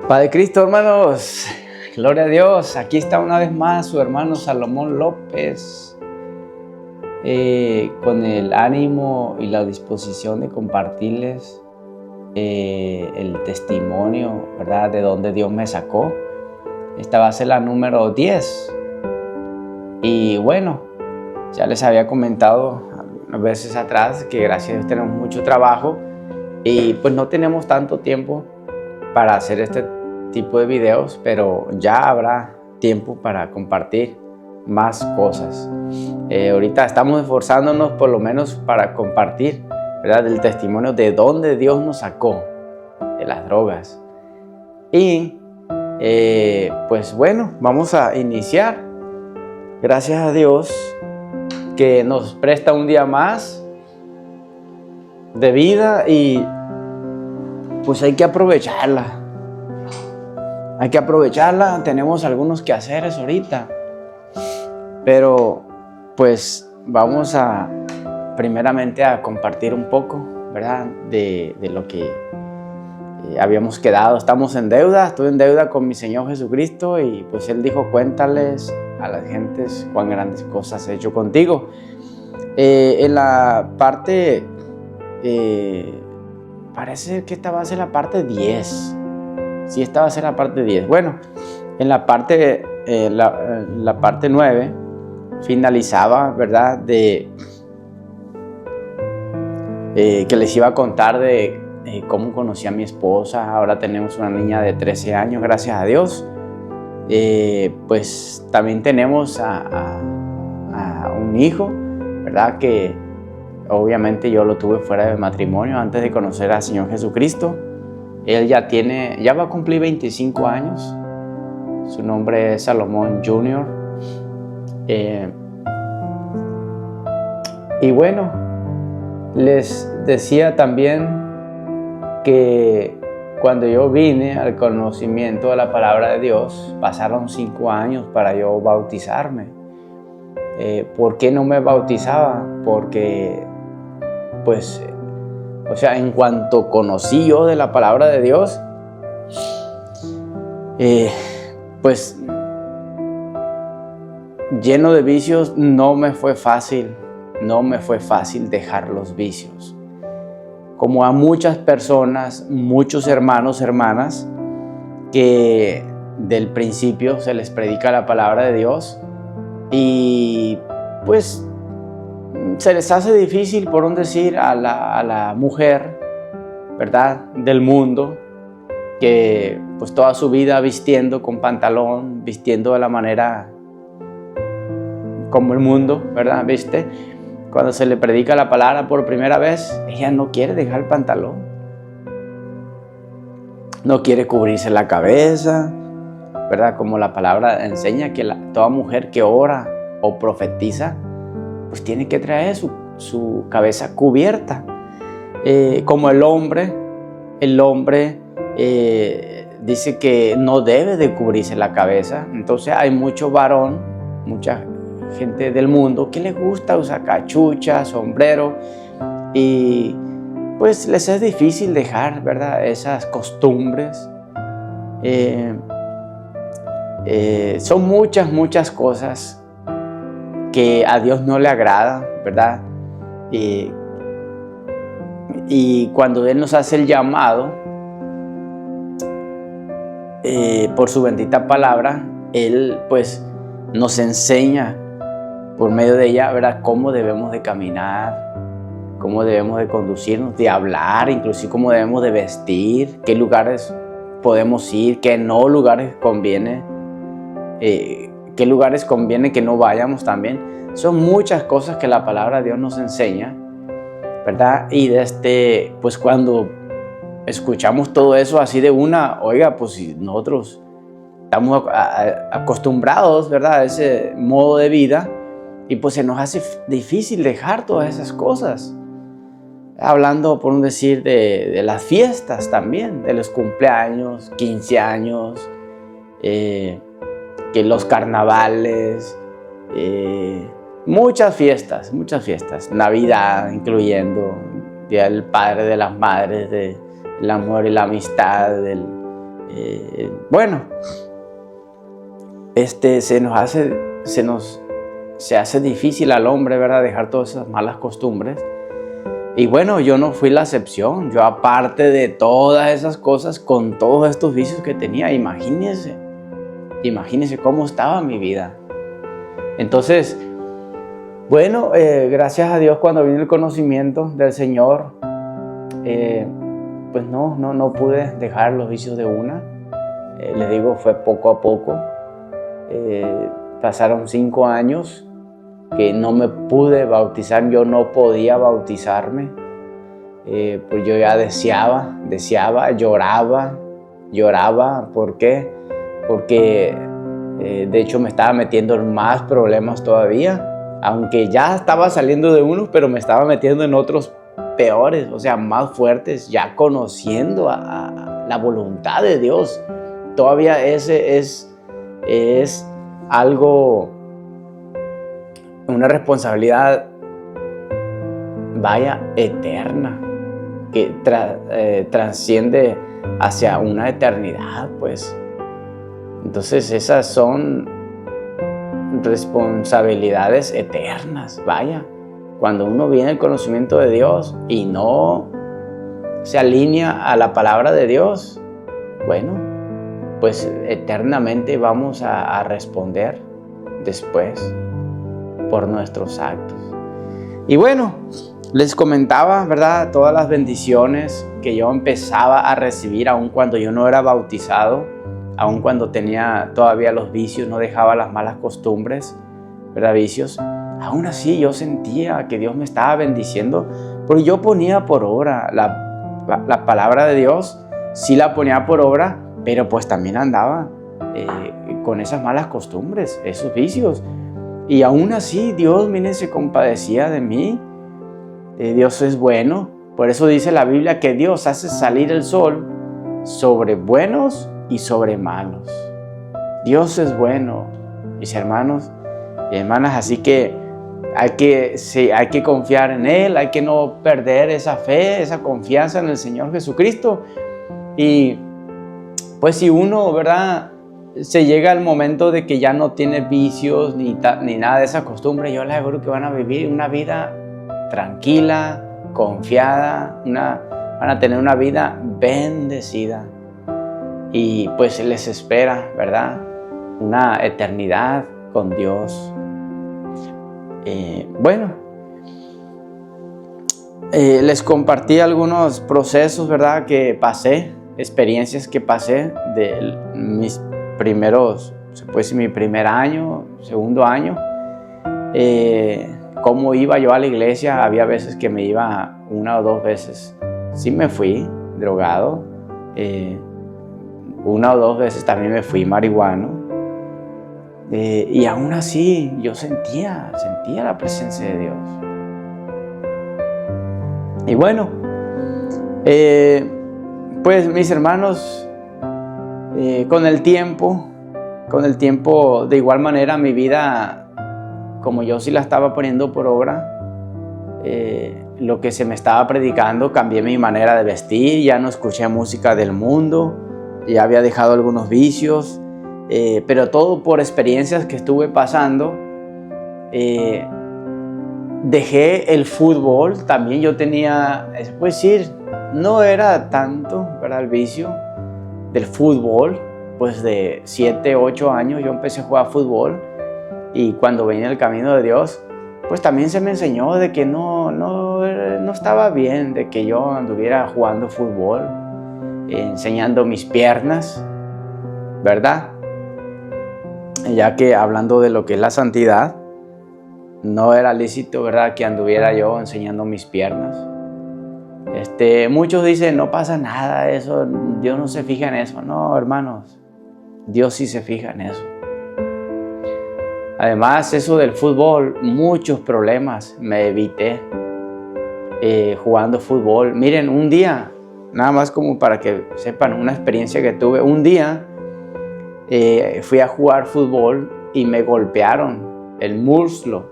Padre Cristo, hermanos, gloria a Dios. Aquí está una vez más su hermano Salomón López, con el ánimo y la disposición de compartirles el testimonio, ¿verdad?, de donde Dios me sacó. Esta va a ser la número 10. Y bueno, ya les había comentado algunas veces atrás que gracias a Dios tenemos mucho trabajo y pues no tenemos tanto tiempo para hacer este tipo de videos, pero ya habrá tiempo para compartir más cosas. Ahorita estamos esforzándonos por lo menos para compartir, ¿verdad?, el testimonio de dónde Dios nos sacó de las drogas. Y pues bueno, vamos a iniciar. Gracias a Dios que nos presta un día más de vida y pues hay que aprovecharla. Hay que aprovecharla. Tenemos algunos quehaceres ahorita, pero pues vamos a primeramente a compartir un poco, ¿verdad?, de lo que habíamos quedado. Estamos en deuda, estoy en deuda con mi Señor Jesucristo y pues Él dijo: cuéntales a las gentes cuán grandes cosas he hecho contigo. En la parte, parece que esta va a ser la parte 10. Sí, esta va a ser la parte 10. Bueno, en la parte, la parte 9 finalizaba, ¿verdad?, de que les iba a contar de cómo conocí a mi esposa. Ahora tenemos una niña de 13 años, gracias a Dios. Pues también tenemos a un hijo, ¿verdad?, que obviamente yo lo tuve fuera de matrimonio antes de conocer al Señor Jesucristo. Él ya va a cumplir 25 años. Su nombre es Salomón Jr. Y bueno, les decía también que cuando yo vine al conocimiento de la palabra de Dios, pasaron 5 años para yo bautizarme. ¿Por qué no me bautizaba? Porque, pues, o sea, en cuanto conocí yo de la palabra de Dios, pues, lleno de vicios, no me fue fácil dejar los vicios. Como a muchas personas, muchos hermanos, hermanas, que del principio se les predica la palabra de Dios y pues se les hace difícil, por un decir, a la mujer, ¿verdad?, del mundo, que pues toda su vida vistiendo con pantalón, vistiendo de la manera como el mundo, ¿verdad?, ¿viste? Cuando se le predica la palabra por primera vez, ella no quiere dejar el pantalón, no quiere cubrirse la cabeza, ¿verdad? Como la palabra enseña que toda mujer que ora o profetiza, pues tiene que traer su cabeza cubierta. Como el hombre dice que no debe de cubrirse la cabeza. Entonces hay mucho varón, mucha gente del mundo que le gusta usar cachucha, sombrero, y pues les es difícil dejar, ¿verdad?, esas costumbres. Son muchas cosas que a Dios no le agrada, ¿verdad? Y cuando Él nos hace el llamado, por su bendita palabra, Él pues nos enseña por medio de ella, ¿verdad?, cómo debemos de caminar, cómo debemos de conducirnos, de hablar, inclusive cómo debemos de vestir, qué lugares podemos ir, qué no lugares conviene, qué lugares conviene que no vayamos también. Son muchas cosas que la palabra de Dios nos enseña, ¿verdad? Y pues cuando escuchamos todo eso así de una, oiga, pues si nosotros estamos acostumbrados, ¿verdad?, a ese modo de vida, y pues se nos hace difícil dejar todas esas cosas. Hablando, por un decir, de las fiestas también, de los cumpleaños, 15 años, que los carnavales, muchas fiestas, Navidad incluyendo, Día del Padre, de las Madres, del amor y la amistad, Bueno, se hace difícil al hombre, ¿verdad?, dejar todas esas malas costumbres. Y bueno, yo no fui la excepción. Yo, aparte de todas esas cosas, con todos estos vicios que tenía, imagínense cómo estaba mi vida. Entonces, bueno, gracias a Dios, cuando vino el conocimiento del Señor, pues no pude dejar los vicios de una. Les digo, fue poco a poco. Pasaron 5 años que no me pude bautizar, yo no podía bautizarme, pues yo ya deseaba, lloraba. ¿Por qué? Porque de hecho me estaba metiendo en más problemas todavía, aunque ya estaba saliendo de unos, pero me estaba metiendo en otros peores, o sea, más fuertes, ya conociendo a la voluntad de Dios. Todavía ese es algo, una responsabilidad, eterna, que trasciende hacia una eternidad, pues. Entonces esas son responsabilidades eternas, Cuando uno viene al conocimiento de Dios y no se alinea a la palabra de Dios, bueno, pues eternamente vamos a responder después por nuestros actos. Y bueno, les comentaba, ¿verdad?, todas las bendiciones que yo empezaba a recibir aun cuando yo no era bautizado, aun cuando tenía todavía los vicios, no dejaba las malas costumbres, ¿verdad?, vicios. Aún así yo sentía que Dios me estaba bendiciendo, porque yo ponía por obra la palabra de Dios, sí la ponía por obra, pero pues también andaba con esas malas costumbres, esos vicios. Y aún así Dios, miren, se compadecía de mí. Dios es bueno. Por eso dice la Biblia que Dios hace salir el sol sobre buenos y sobre malos. Dios es bueno, mis hermanos y hermanas. Así que hay que confiar en Él, hay que no perder esa fe, esa confianza en el Señor Jesucristo. Y pues si uno, ¿verdad?, se llega al momento de que ya no tiene vicios ni nada de esa costumbre, yo les aseguro que van a vivir una vida tranquila, confiada, van a tener una vida bendecida. Y pues les espera, ¿verdad?, una eternidad con Dios. Bueno, les compartí algunos procesos, ¿verdad?, que pasé, experiencias que pasé de mis primeros, se puede decir, mi primer año, segundo año. Cómo iba yo a la iglesia. Había veces que me iba 1 o 2 veces. Sí me fui drogado. 1 o 2 veces también me fui marihuano. Y aún así yo sentía la presencia de Dios. Y bueno, pues mis hermanos, con el tiempo, de igual manera mi vida, como yo sí la estaba poniendo por obra, lo que se me estaba predicando, cambié mi manera de vestir, ya no escuché música del mundo, ya había dejado algunos vicios, pero todo por experiencias que estuve pasando. Dejé el fútbol, también yo tenía, se puede decir, no era tanto, ¿verdad?, el vicio del fútbol. Pues de 7, 8 años yo empecé a jugar fútbol, y cuando venía el camino de Dios, pues también se me enseñó de que no estaba bien de que yo anduviera jugando fútbol, enseñando mis piernas, ¿verdad? Ya que hablando de lo que es la santidad, no era lícito, ¿verdad?, que anduviera yo enseñando mis piernas. Muchos dicen, no pasa nada, eso, Dios no se fija en eso. No, hermanos, Dios sí se fija en eso. Además, eso del fútbol, muchos problemas me evité jugando fútbol. Miren, un día, nada más como para que sepan una experiencia que tuve, un día fui a jugar fútbol y me golpearon el muslo,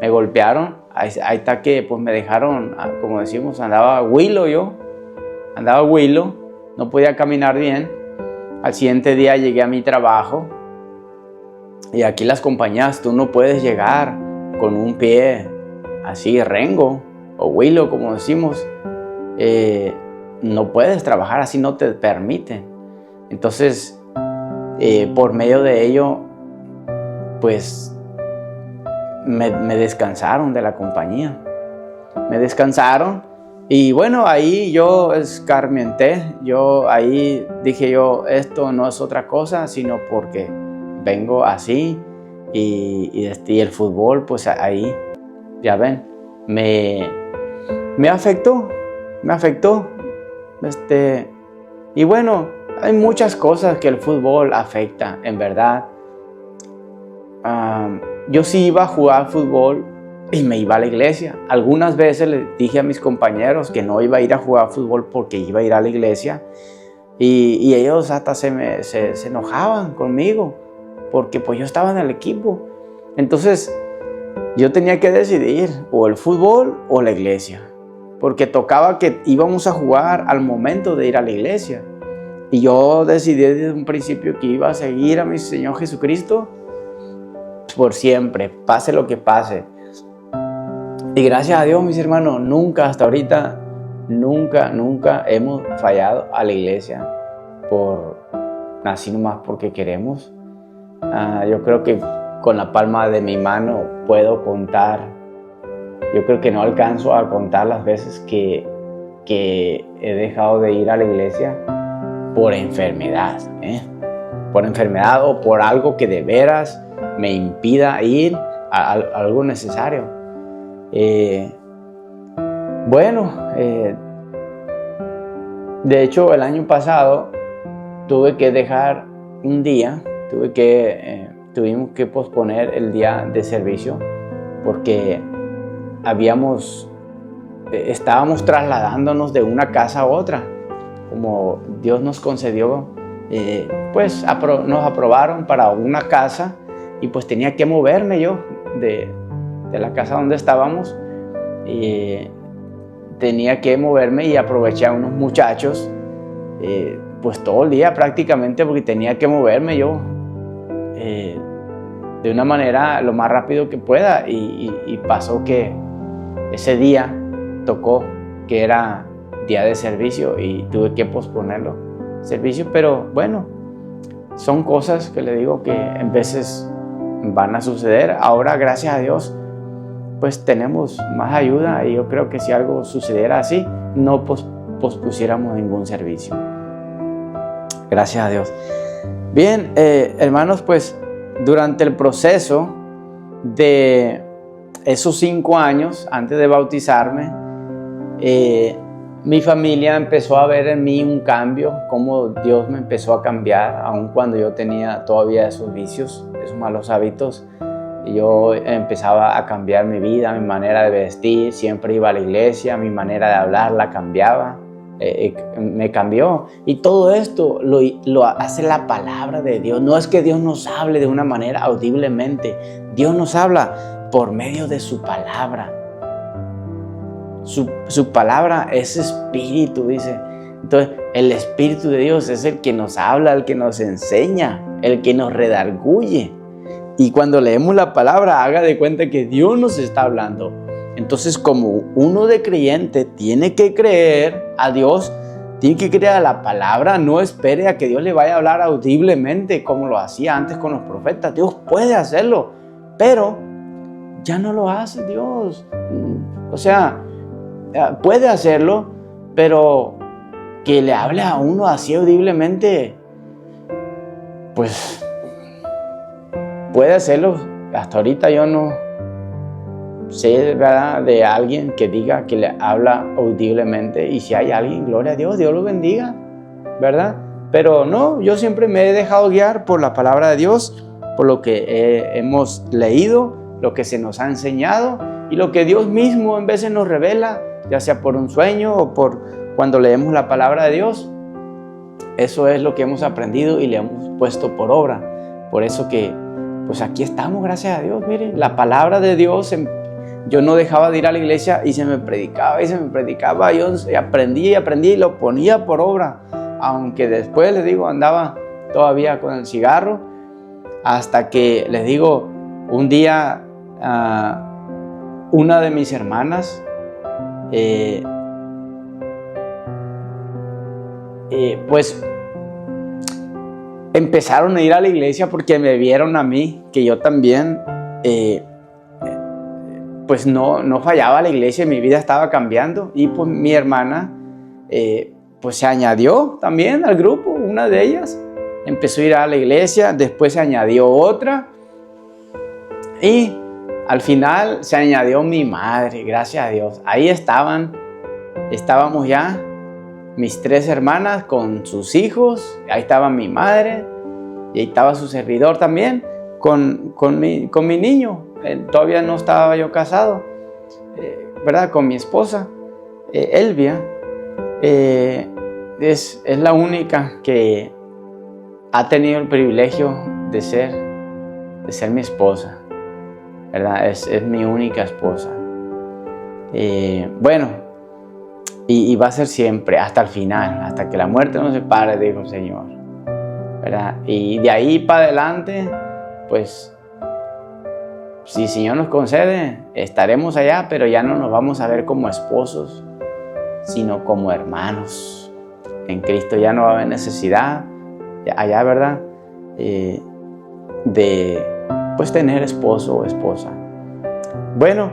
me golpearon. Ahí está que pues me dejaron, como decimos, andaba huilo, no podía caminar bien. Al siguiente día llegué a mi trabajo y aquí las compañías tú no puedes llegar con un pie así rengo o huilo como decimos. No puedes trabajar así, no te permiten. Entonces por medio de ello pues me descansaron de la compañía. Me descansaron y bueno, ahí yo escarmienté. Yo ahí dije yo, esto no es otra cosa, sino porque vengo así y el fútbol, pues ahí, ya ven, me afectó. Y bueno, hay muchas cosas que el fútbol afecta, en verdad. Yo sí iba a jugar fútbol y me iba a la iglesia. Algunas veces le dije a mis compañeros que no iba a ir a jugar fútbol porque iba a ir a la iglesia. Y ellos hasta se enojaban conmigo porque pues yo estaba en el equipo. Entonces yo tenía que decidir o el fútbol o la iglesia, porque tocaba que íbamos a jugar al momento de ir a la iglesia. Y yo decidí desde un principio que iba a seguir a mi Señor Jesucristo por siempre, pase lo que pase. Y gracias a Dios, mis hermanos, nunca hasta ahorita, nunca hemos fallado a la iglesia así nomás porque queremos. Yo creo que con la palma de mi mano puedo contar. Yo creo que no alcanzo a contar las veces que he dejado de ir a la iglesia por enfermedad, por enfermedad o por algo que de veras me impida ir a algo necesario. De hecho el año pasado tuve que dejar un día, tuvimos que posponer el día de servicio porque estábamos trasladándonos de una casa a otra. Como Dios nos concedió, pues nos aprobaron para una casa y pues tenía que moverme yo de la casa donde estábamos. Tenía que moverme y aproveché a unos muchachos pues todo el día prácticamente, porque tenía que moverme yo de una manera lo más rápido que pueda. Y pasó que ese día tocó que era día de servicio y tuve que posponerlo servicio. Pero bueno, son cosas que le digo que en veces van a suceder. Ahora, gracias a Dios, pues tenemos más ayuda, y yo creo que si algo sucediera así, no pospusiéramos ningún servicio. Gracias a Dios. Bien, hermanos, pues durante el proceso de esos 5 años antes de bautizarme, mi familia empezó a ver en mí un cambio, cómo Dios me empezó a cambiar, aun cuando yo tenía todavía esos vicios, esos malos hábitos. Yo empezaba a cambiar mi vida, mi manera de vestir, siempre iba a la iglesia, mi manera de hablar la cambiaba, me cambió. Y todo esto lo hace la palabra de Dios. No es que Dios nos hable de una manera audiblemente, Dios nos habla por medio de su palabra. Su palabra es espíritu, dice. Entonces, el Espíritu de Dios es el que nos habla, el que nos enseña, el que nos redarguye. Y cuando leemos la palabra, haga de cuenta que Dios nos está hablando. Entonces, como uno de creyente tiene que creer a Dios, tiene que creer a la palabra, no espere a que Dios le vaya a hablar audiblemente como lo hacía antes con los profetas. Dios puede hacerlo, pero ya no lo hace Dios. O sea, puede hacerlo, pero que le hable a uno así audiblemente, pues puede hacerlo. Hasta ahorita yo no sé, ¿verdad?, de alguien que diga que le habla audiblemente. Y si hay alguien, gloria a Dios, Dios lo bendiga, ¿verdad? Pero no, yo siempre me he dejado guiar por la palabra de Dios, por lo que hemos leído, lo que se nos ha enseñado y lo que Dios mismo en veces nos revela, ya sea por un sueño o por cuando leemos la palabra de Dios. Eso es lo que hemos aprendido y le hemos puesto por obra. Por eso que pues aquí estamos, gracias a Dios. Miren, la palabra de Dios, yo no dejaba de ir a la iglesia y se me predicaba. Yo aprendí y lo ponía por obra. Aunque después, les digo, andaba todavía con el cigarro, hasta que, les digo, un día una de mis hermanas pues empezaron a ir a la iglesia porque me vieron a mí, que yo también pues no fallaba a la iglesia, mi vida estaba cambiando, y pues mi hermana pues se añadió también al grupo. Una de ellas empezó a ir a la iglesia, después se añadió otra, y al final se añadió mi madre, gracias a Dios. Ahí estábamos ya mis 3 hermanas con sus hijos, ahí estaba mi madre, y ahí estaba su servidor también, con mi niño. Todavía no estaba yo casado, ¿verdad? Con mi esposa, Elvia. Es la única que ha tenido el privilegio de ser mi esposa, ¿verdad? Es mi única esposa. Bueno, y va a ser siempre, hasta el final, hasta que la muerte nos separe, dijo el Señor, ¿verdad? Y de ahí para adelante, pues, si el Señor nos concede, estaremos allá, pero ya no nos vamos a ver como esposos, sino como hermanos. En Cristo ya no va a haber necesidad allá, ¿verdad? De pues tener esposo o esposa. Bueno,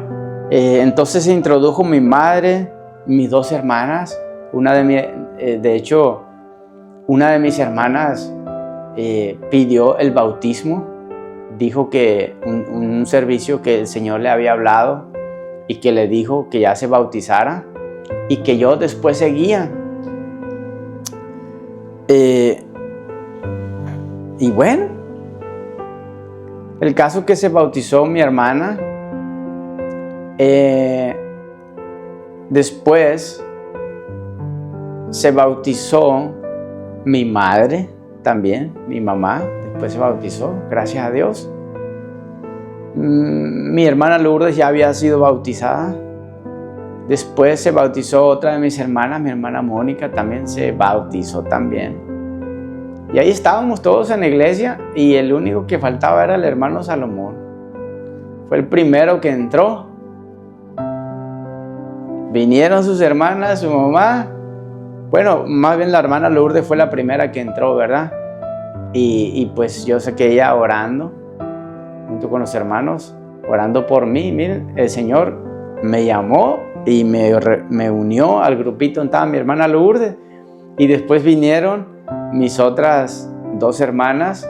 entonces se introdujo mi madre, mis 2 hermanas. De hecho, una de mis hermanas pidió el bautismo. Dijo que un servicio que el Señor le había hablado y que le dijo que ya se bautizara y que yo después seguía. Y bueno, el caso que se bautizó mi hermana. Después se bautizó mi madre también, mi mamá. Después se bautizó, gracias a Dios. Mi hermana Lourdes ya había sido bautizada. Después se bautizó otra de mis hermanas, mi hermana Mónica también se bautizó también. Y ahí estábamos todos en la iglesia, y el único que faltaba era el hermano Salomón. Fue el primero que entró. Vinieron sus hermanas, su mamá. Bueno, más bien la hermana Lourdes fue la primera que entró, ¿verdad? Y pues yo sé que ella orando, junto con los hermanos, orando por mí. Miren, el Señor me llamó y me unió al grupito donde estaba mi hermana Lourdes. Y después vinieron mis otras 2 hermanas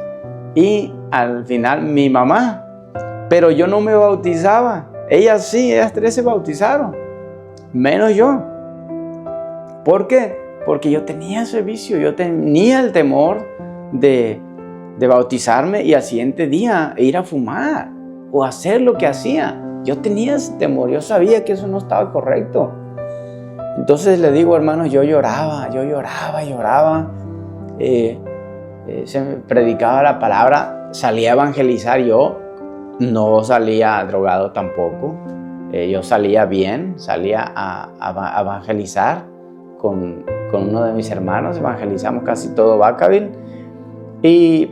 y al final mi mamá. Pero yo no me bautizaba. Ellas sí, ellas 3 se bautizaron, menos yo. ¿Por qué? Porque yo tenía ese vicio, yo tenía el temor de bautizarme y al siguiente día ir a fumar o hacer lo que hacía. Yo tenía ese temor, yo sabía que eso no estaba correcto. Entonces le digo, hermanos, yo lloraba. Se me predicaba la palabra, salía a evangelizar yo. No salía drogado tampoco. Yo salía bien, salía a evangelizar con uno de mis hermanos. Evangelizamos casi todo Vacaville. Y,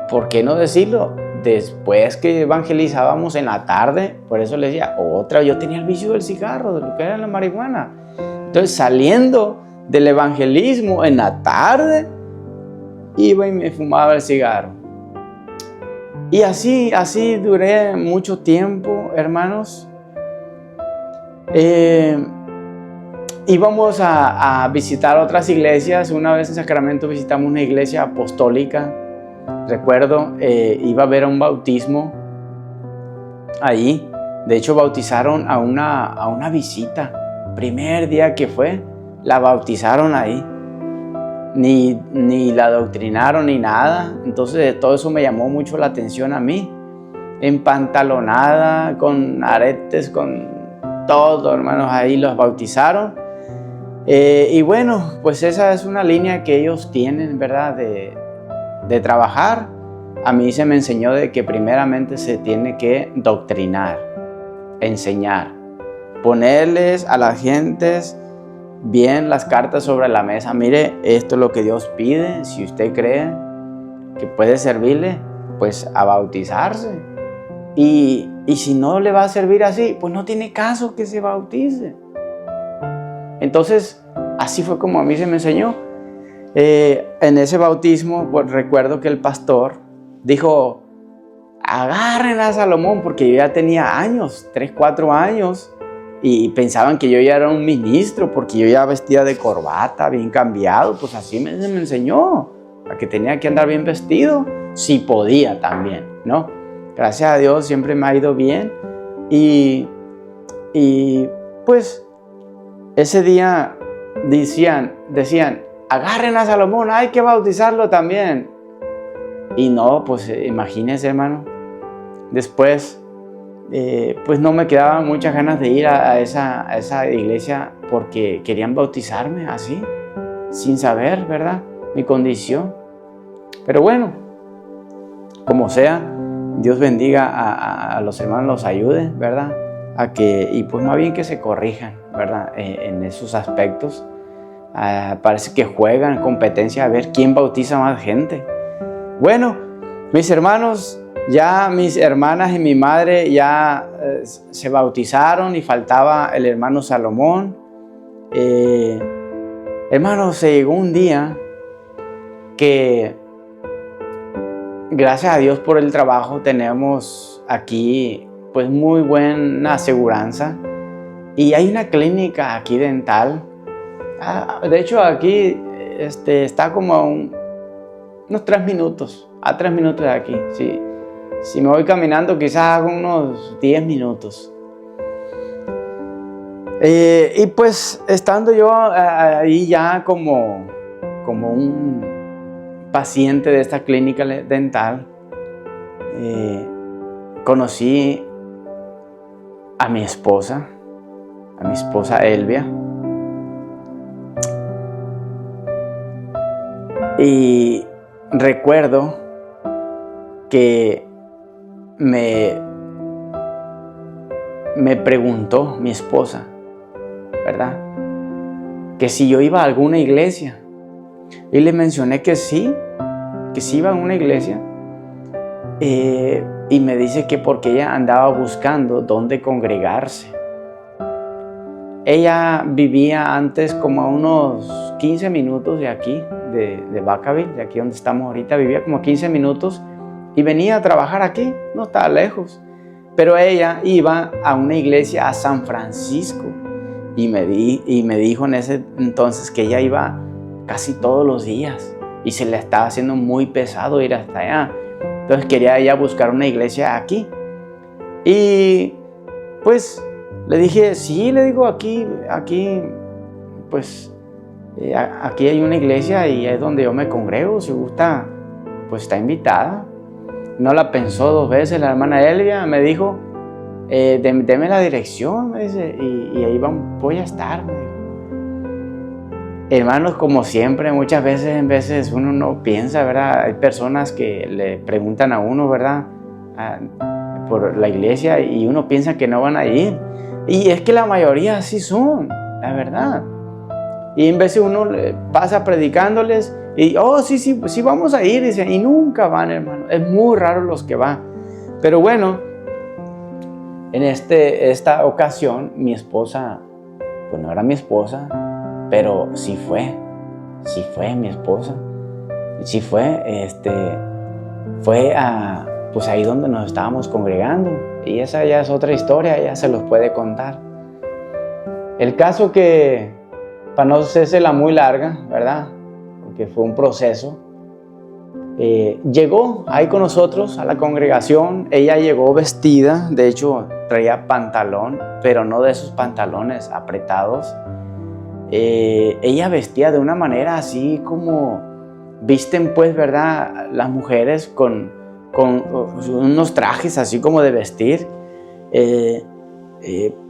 ¿por qué no decirlo? Después que evangelizábamos en la tarde, por eso les decía, yo tenía el vicio del cigarro, de lo que era la marihuana. Entonces, saliendo del evangelismo en la tarde, iba y me fumaba el cigarro. Y así duré mucho tiempo, hermanos. Íbamos a visitar otras iglesias. Una vez en Sacramento visitamos una iglesia apostólica. Recuerdo, iba a haber un bautismo ahí. De hecho, bautizaron a una visita. Primer día que fue, la bautizaron ahí. Ni la adoctrinaron ni nada. Entonces, todo eso me llamó mucho la atención a mí. Empantalonada, con aretes, con todo, hermanos, ahí los bautizaron. Y bueno, pues esa es una línea que ellos tienen, ¿verdad? De trabajar. A mí se me enseñó de que primeramente se tiene que doctrinar, enseñar, ponerles a las gentes bien las cartas sobre la mesa. Mire, esto es lo que Dios pide. Si usted cree, que puede servirle, pues a bautizarse. Y si no le va a servir así, pues no tiene caso que se bautice. Entonces, así fue como a mí se me enseñó. En ese bautismo, pues recuerdo que el pastor dijo: agarren a Salomón, porque yo ya tenía años, 3, 4 años, y pensaban que yo ya era un ministro, porque yo ya vestía de corbata, bien cambiado. Pues así me enseñó, a que tenía que andar bien vestido, si podía también, ¿no? Gracias a Dios siempre me ha ido bien. Y pues ese día decían, agarren a Salomón, hay que bautizarlo también. Y no, pues imagínense, hermano, después pues no me quedaban muchas ganas de ir a esa iglesia, porque querían bautizarme así, sin saber, ¿verdad?, mi condición. Pero bueno, como sea, Dios bendiga a los hermanos, los ayude, ¿verdad?, y pues más bien que se corrijan, ¿verdad?, en esos aspectos. Parece que juegan competencia a ver quién bautiza más gente. Bueno, mis hermanos, ya mis hermanas y mi madre ya se bautizaron, y faltaba el hermano Salomón. Hermanos, se llegó un día que, gracias a Dios por el trabajo, tenemos aquí pues muy buena aseguranza, y hay una clínica aquí dental. De hecho, aquí está como a unos 3 minutos, a 3 minutos de aquí. Si me voy caminando, quizás hago unos 10 minutos. Y pues estando yo ahí ya como un paciente de esta clínica dental, conocí a mi esposa Elvia. Y recuerdo que me preguntó mi esposa, ¿verdad?, que si yo iba a alguna iglesia. Y le mencioné que sí iba a una iglesia. Y me dice que porque ella andaba buscando dónde congregarse. Ella vivía antes como a unos 15 minutos de aquí, de Vacaville, de aquí donde estamos ahorita. Vivía como 15 minutos y venía a trabajar aquí, no estaba lejos. Pero ella iba a una iglesia a San Francisco, y me dijo en ese entonces que ella iba casi todos los días y se le estaba haciendo muy pesado ir hasta allá. Entonces quería ella buscar una iglesia aquí. Y pues le dije, sí, le digo, aquí pues aquí hay una iglesia y es donde yo me congrego. Si gusta, pues está invitada. No la pensó 2 veces la hermana Elvia. Me dijo, deme la dirección, me dice, y ahí voy a estar, me dijo. Hermanos, como siempre, muchas veces uno no piensa, ¿verdad? Hay personas que le preguntan a uno, ¿verdad?, por la iglesia, y uno piensa que no van a ir. Y es que la mayoría sí son, la verdad. Y en vez uno pasa predicándoles y, sí, vamos a ir, dicen, y nunca van, hermano. Es muy raro los que van. Pero bueno, en esta ocasión, mi esposa, pues no era mi esposa, pero sí fue mi esposa. Sí fue pues ahí donde nos estábamos congregando. Y esa ya es otra historia, ella se los puede contar. El caso que, para no hacérsela muy larga, ¿verdad?, porque fue un proceso, llegó ahí con nosotros a la congregación. Ella llegó vestida, de hecho traía pantalón, pero no de esos pantalones apretados. Ella vestía de una manera así como visten, pues, ¿verdad?, las mujeres con unos trajes así como de vestir.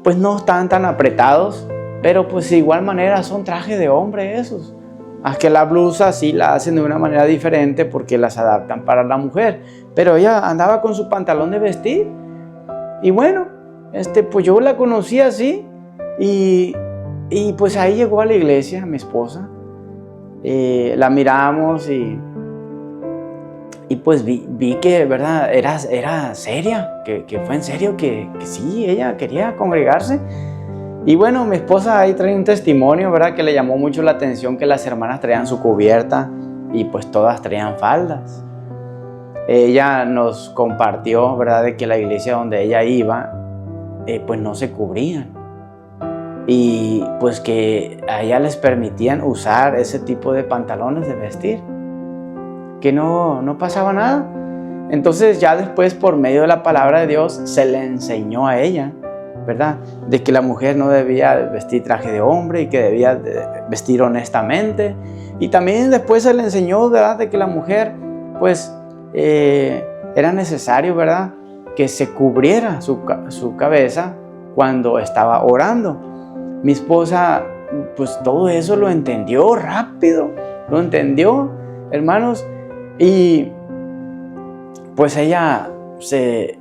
Pues no están tan apretados, pero pues de igual manera son trajes de hombre esos. Más que la blusa sí la hacen de una manera diferente porque las adaptan para la mujer. Pero ella andaba con su pantalón de vestir. Y bueno, pues yo la conocí así. Y pues ahí llegó a la iglesia mi esposa. La miramos y Y pues vi que, ¿verdad? Era seria, que fue en serio, que sí, ella quería congregarse. Y bueno, mi esposa ahí trae un testimonio, ¿verdad? Que le llamó mucho la atención que las hermanas traían su cubierta y pues todas traían faldas. Ella nos compartió, ¿verdad? De que la iglesia donde ella iba, pues no se cubrían. Y pues que a ella les permitían usar ese tipo de pantalones de vestir. Que no pasaba nada. Entonces ya después, por medio de la palabra de Dios, se le enseñó a ella, ¿verdad? De que la mujer no debía vestir traje de hombre y que debía vestir honestamente. Y también después se le enseñó, ¿verdad? De que la mujer, pues, era necesario, ¿verdad? Que se cubriera su cabeza cuando estaba orando. Mi esposa, pues, todo eso lo entendió rápido. Lo entendió, hermanos. Y pues ella se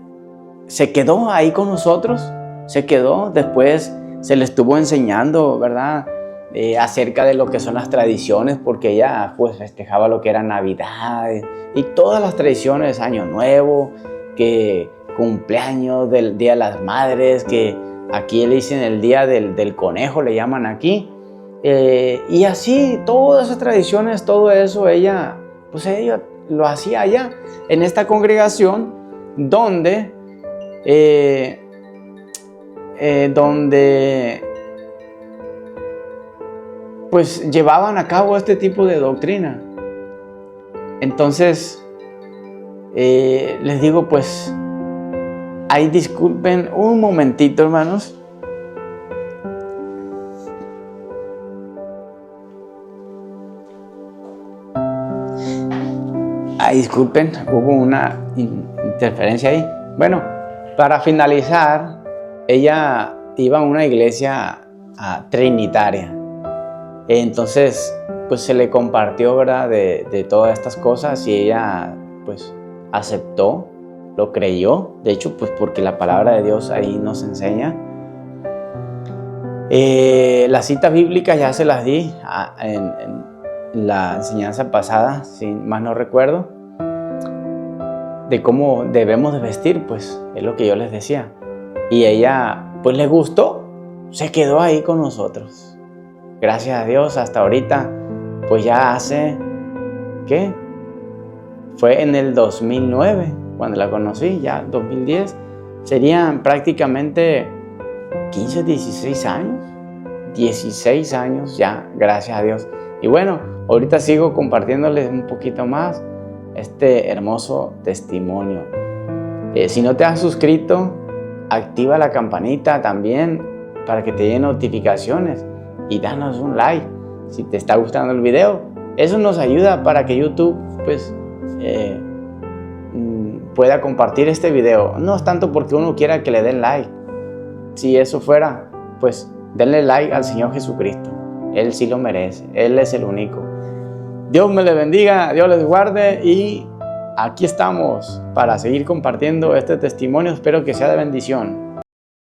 quedó ahí con nosotros, se quedó, después se le estuvo enseñando, ¿verdad? Acerca de lo que son las tradiciones, porque ella pues festejaba lo que era Navidad y todas las tradiciones, Año Nuevo, que cumpleaños del Día de las Madres, que aquí le dicen el Día del Conejo, le llaman aquí, y así todas esas tradiciones, todo eso ella lo hacía allá en esta congregación donde pues llevaban a cabo este tipo de doctrina. Entonces les digo, pues ahí disculpen un momentito, hermanos. Disculpen, hubo una interferencia ahí. Bueno, para finalizar, ella iba a una iglesia trinitaria. Entonces, pues se le compartió, ¿verdad? De todas estas cosas y ella, pues, aceptó, lo creyó. De hecho, pues porque la palabra de Dios ahí nos enseña. Las citas bíblicas ya se las di en la enseñanza pasada, si más no recuerdo, de cómo debemos de vestir, pues es lo que yo les decía. Y ella, pues le gustó, se quedó ahí con nosotros. Gracias a Dios, hasta ahorita, pues ya hace, ¿qué? Fue en el 2009, cuando la conocí, ya 2010. Serían prácticamente 15, 16 años. 16 años ya, gracias a Dios. Y bueno, ahorita sigo compartiéndoles un poquito más este hermoso testimonio. Si no te has suscrito, activa la campanita también para que te lleguen notificaciones y danos un like si te está gustando el video. Eso nos ayuda para que YouTube pues pueda compartir este video. No es tanto porque uno quiera que le den like. Si eso fuera, pues denle like al Señor Jesucristo. Él sí lo merece. Él es el único. Dios me les bendiga, Dios les guarde y aquí estamos para seguir compartiendo este testimonio. Espero que sea de bendición.